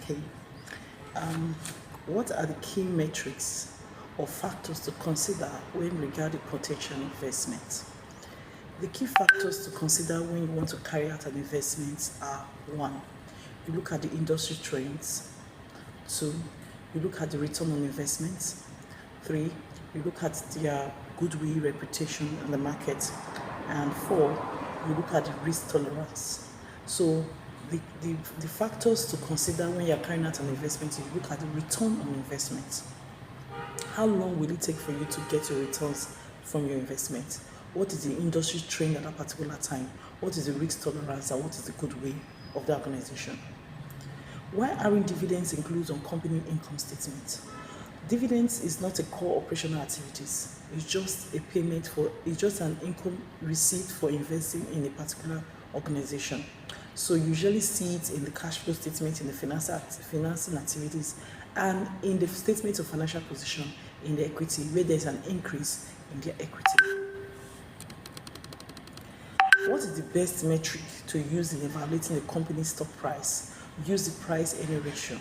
Okay. Um, what are the key metrics or factors to consider when regarding potential investment? The key factors to consider when you want to carry out an investment are: one, you look at the industry trends; two, you look at the return on investment; three, you look at their goodwill reputation in the market; and four, you look at the risk tolerance. So the factors to consider when you're carrying out an investment, you look at the return on investment. How long will it take for you to get your returns from your investment? What is the industry trend at that particular time? What is the risk tolerance, and what is the goodwill of the organization? Why aren't dividends included on company income statement? Dividends is not a core operational activities. It's just a payment for, it's just an income received for investing in a particular organization. So you usually see it in the cash flow statement, in the financing activities, and in the statement of financial position in the equity, where there's an increase in their equity. What is the best metric to use in evaluating the company's stock price? Use the price earning ratio.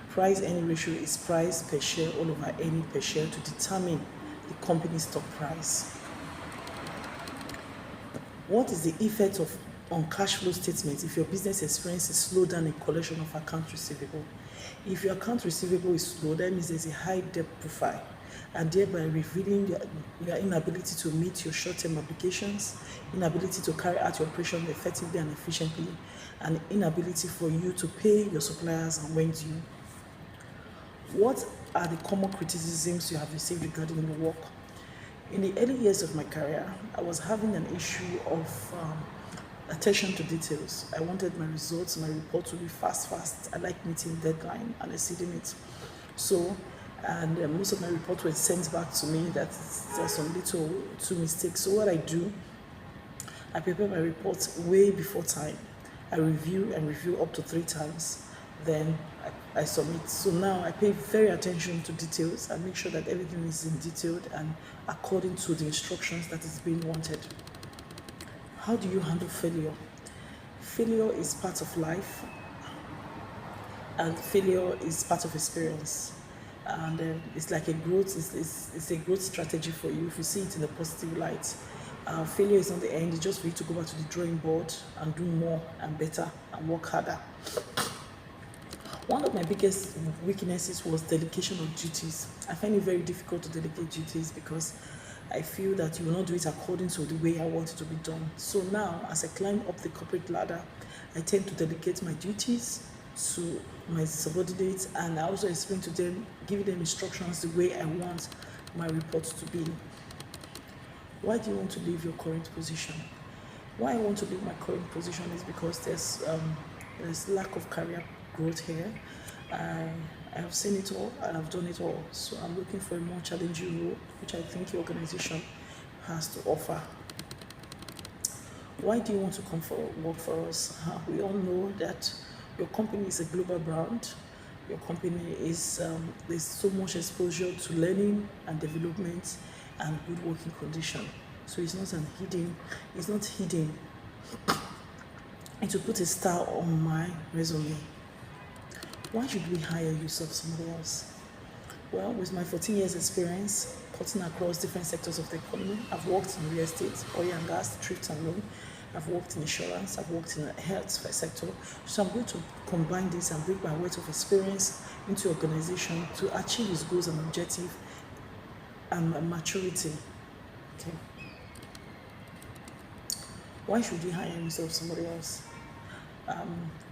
Price earning ratio is price per share all over earning per share to determine the company's stock price. What is the effect of on cash flow statement if your business experiences slowdown in collection of accounts receivable? If your account receivable is slow, that means there's a high debt profile, and thereby revealing your inability to meet your short-term obligations, inability to carry out your operation effectively and efficiently, and inability for you to pay your suppliers and when due. What are the common criticisms you have received regarding your work? In the early years of my career, I was having an issue of attention to details. I wanted my results, my report to be fast. I like meeting deadline and exceeding it. So, and most of my reports were sent back to me that there's some little two mistakes. So what I do, I prepare my reports way before time. I review up to 3 times. Then I submit. So now I pay very attention to details and make sure that everything is in detailed and according to the instructions that is being wanted. How do you handle failure? Failure is part of life, and failure is part of experience. And it's like a growth. It's a growth strategy for you if you see it in a positive light. Failure is not the end. It's just for you to go back to the drawing board and do more and better and work harder. One of my biggest weaknesses was delegation of duties. I find it very difficult to delegate duties because I feel that you will not do it according to the way I want it to be done. So now, as I climb up the corporate ladder, I tend to delegate my duties to my subordinates, and I also explain to them, giving them instructions the way I want my reports to be. Why do you want to leave your current position? Why I want to leave my current position is because there's lack of career growth here. I have seen it all and I've done it all. So I'm looking for a more challenging role, which I think your organization has to offer. Why do you want to come for work for us? We all know that your company is a global brand. Your company is there's so much exposure to learning and development and good working condition. So it's not hidden. It will put a star on my resume. Why should we hire you of somebody else? Well, with my 14 years experience, cutting across different sectors of the economy, I've worked in real estate, oil and gas, thrift and loan. I've worked in insurance, I've worked in the health sector. So I'm going to combine this and bring my weight of experience into organization to achieve its goals and objectives and maturity. Okay. Why should you hire me of somebody else?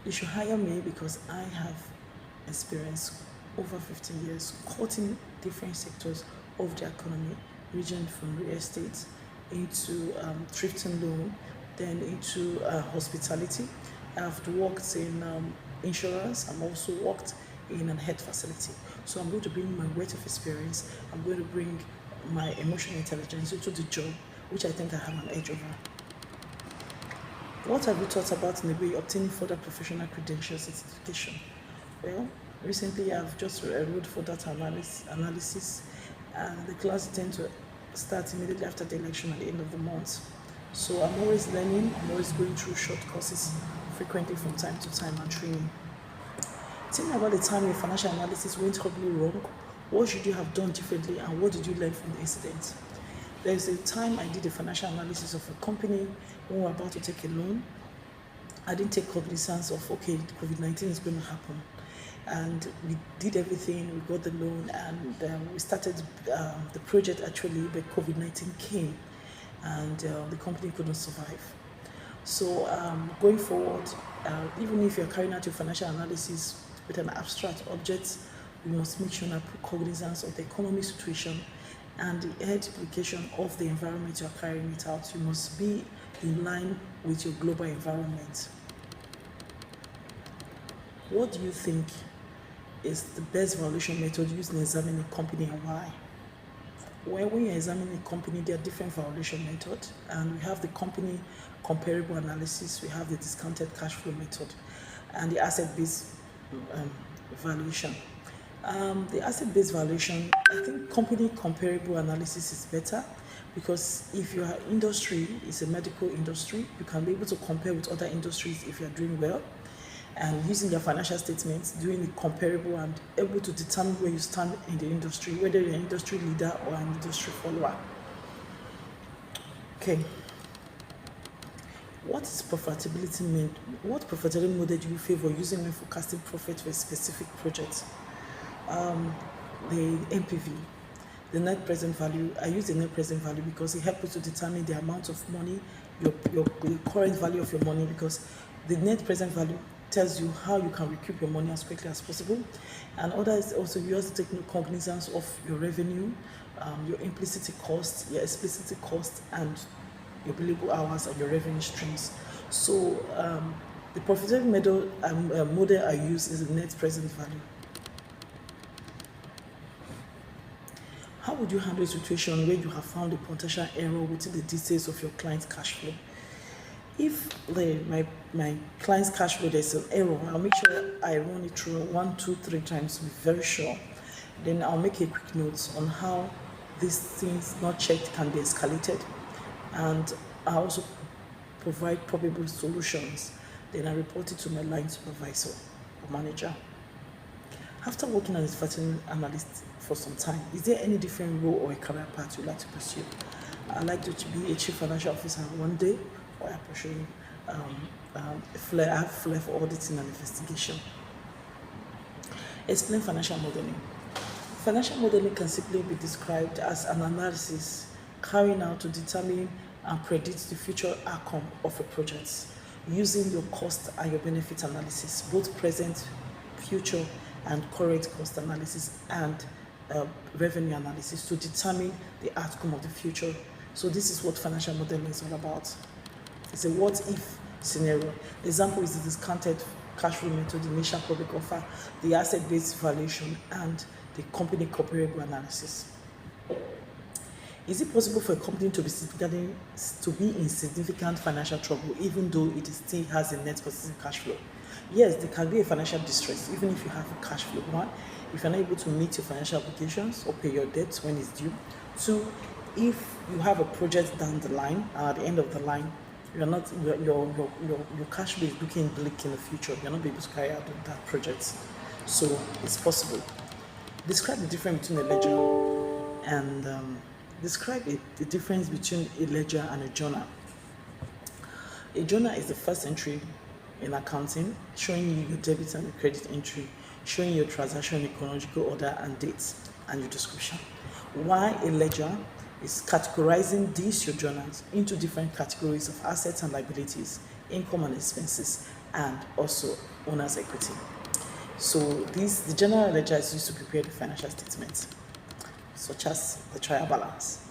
You should hire me because I have experience over 15 years cutting different sectors of the economy, ranging from real estate into thrift and loan, then into hospitality. I've worked in insurance. I've also worked in a health facility. So I'm going to bring my weight of experience. I'm going to bring my emotional intelligence into the job, which I think I have an edge over. What have you thought about in the way obtaining further professional credential certification? Well, recently I've just enrolled for data analysis, and the class tends to start immediately after the election at the end of the month. So I'm always learning, I'm always going through short courses frequently from time to time and training. Think about the time your financial analysis went horribly wrong. What should you have done differently, and what did you learn from the incident? There's a time I did a financial analysis of a company when we were about to take a loan. I didn't take cognizance of, okay, COVID-19 is going to happen. And we did everything, we got the loan, and we started the project actually, but COVID-19 came, and the company couldn't survive. So going forward, even if you're carrying out your financial analysis with an abstract object, you must make sure and put cognizance of the economic situation and the health implication of the environment you're carrying it out. You must be in line with your global environment. What do you think is the best valuation method used in examining a company, and why? Well, when you're examining a company, there are different valuation methods, and we have the company comparable analysis, we have the discounted cash flow method, and the asset-based valuation. The asset-based valuation, I think company comparable analysis is better, because if your industry is a medical industry, you can be able to compare with other industries if you're doing well, and using your financial statements, doing it comparable and able to determine where you stand in the industry, whether you're an industry leader or an industry follower. Okay. What is profitability mean? What profitability model do you favor using when forecasting profit for a specific project? The NPV, the net present value. I use the net present value because it helps you to determine the amount of money, your current value of your money, because the net present value tells you how you can recoup your money as quickly as possible. And others also, you also take cognizance of your revenue, your implicit cost, your explicit cost, and your billable hours and your revenue streams. So the profitability model I use is the net present value. How would you handle a situation where you have found a potential error within the details of your client's cash flow? If my client's cash flow, there's an error, I'll make sure I run it through 1, 2, 3 times to be very sure. Then I'll make a quick note on how these things not checked can be escalated, and I also provide probable solutions. Then I report it to my line supervisor or manager. After working as a financial analyst for some time, is there any different role or a career path you'd like to pursue? I'd like to be a chief financial officer one day, or I pursue I have flair for auditing and investigation. Explain financial modeling. Financial modeling can simply be described as an analysis carrying out to determine and predict the future outcome of a project using your cost and your benefit analysis, both present, future, and current cost analysis, and revenue analysis to determine the outcome of the future. So this is what financial modeling is all about. It's a what-if scenario. The example is the discounted cash flow method, the initial public offer, the asset-based valuation, and the company comparable analysis. Is it possible for a company to be in significant financial trouble even though it still has a net positive cash flow? Yes, there can be a financial distress even if you have a cash flow. One, if you're not able to meet your financial obligations or pay your debts when it's due. Two, if you have a project down the line, at the end of the line, your cash flow is looking bleak in the future. You're not able to carry out that project. So it's possible. Describe the difference between a ledger and describe the difference between a ledger and a journal. A journal is the first entry in accounting, showing you your debit and your credit entry, showing your transaction in chronological order and dates, and your description. While a ledger is categorizing these your journals into different categories of assets and liabilities, income and expenses, and also owner's equity. So the general ledger is used to prepare the financial statements, such as the trial balance.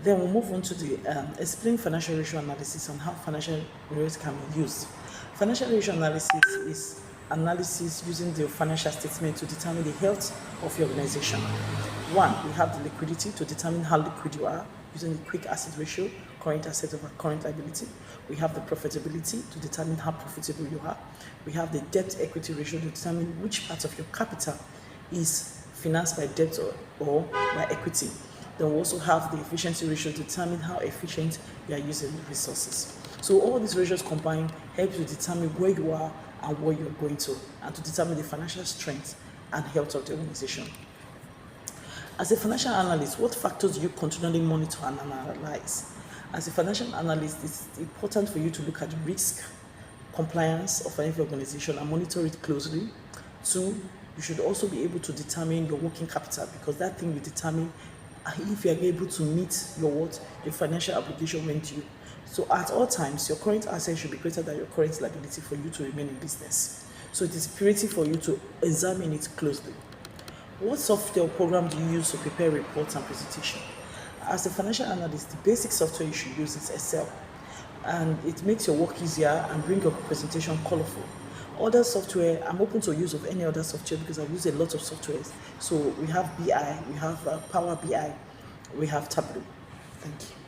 Then we'll move on to the explain financial ratio analysis on how financial ratios can be used. Financial ratio analysis is analysis using the financial statement to determine the health of your organization. One, we have the liquidity to determine how liquid you are using the quick asset ratio, current asset over current liability. We have the profitability to determine how profitable you are. We have the debt equity ratio to determine which part of your capital is financed by debt or by equity. Then we also have the efficiency ratio to determine how efficient you are using the resources. So all these ratios combined help you determine where you are and what you're going to, and to determine the financial strength and health of the organization. As a financial analyst, what factors do you continually monitor and analyze? As a financial analyst, it's important for you to look at the risk, compliance of any organization and monitor it closely. Two, you should also be able to determine your working capital, because that thing will determine if you are able to meet your financial obligation when due. So at all times, your current asset should be greater than your current liability for you to remain in business. So it is imperative for you to examine it closely. What software or program do you use to prepare reports and presentation? As a financial analyst, the basic software you should use is Excel, and it makes your work easier and bring your presentation colorful. Other software, I'm open to use of any other software because I've used a lot of softwares. So we have BI, we have Power BI, we have Tableau. Thank you.